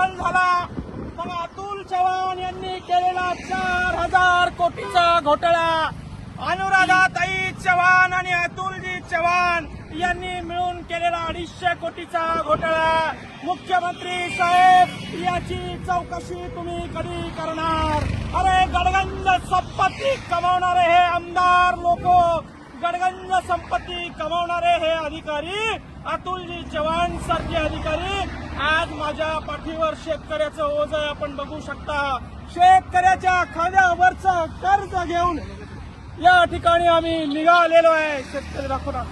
दाखल झाला, मग अतुल चव्हाण यांनी केलेला 4,000 कोटीचा घोटाळा, अनुराधाताई चव्हाण आणि अतुलजी चव्हाण यांनी मिळून केलेला 250 कोटीचा घोटाळा. मुख्यमंत्री साहेब, याची चौकशी तुम्ही कधी करणार? अरे गडगंज संपत्ती कमावणारे हे आमदार लोक, गडगंज संपत्ती कमावणारे हे अधिकारी, अतुलजी चव्हाण सारखे अधिकारी आज माझ्या पाठीवर शेतकऱ्याचं ओझं आहे. आपण बघू शकता, शेतकऱ्याच्या खांद्यावरचं कर्ज घेऊन या ठिकाणी आम्ही निघालेलो आहे. शेतकरी दाखवणार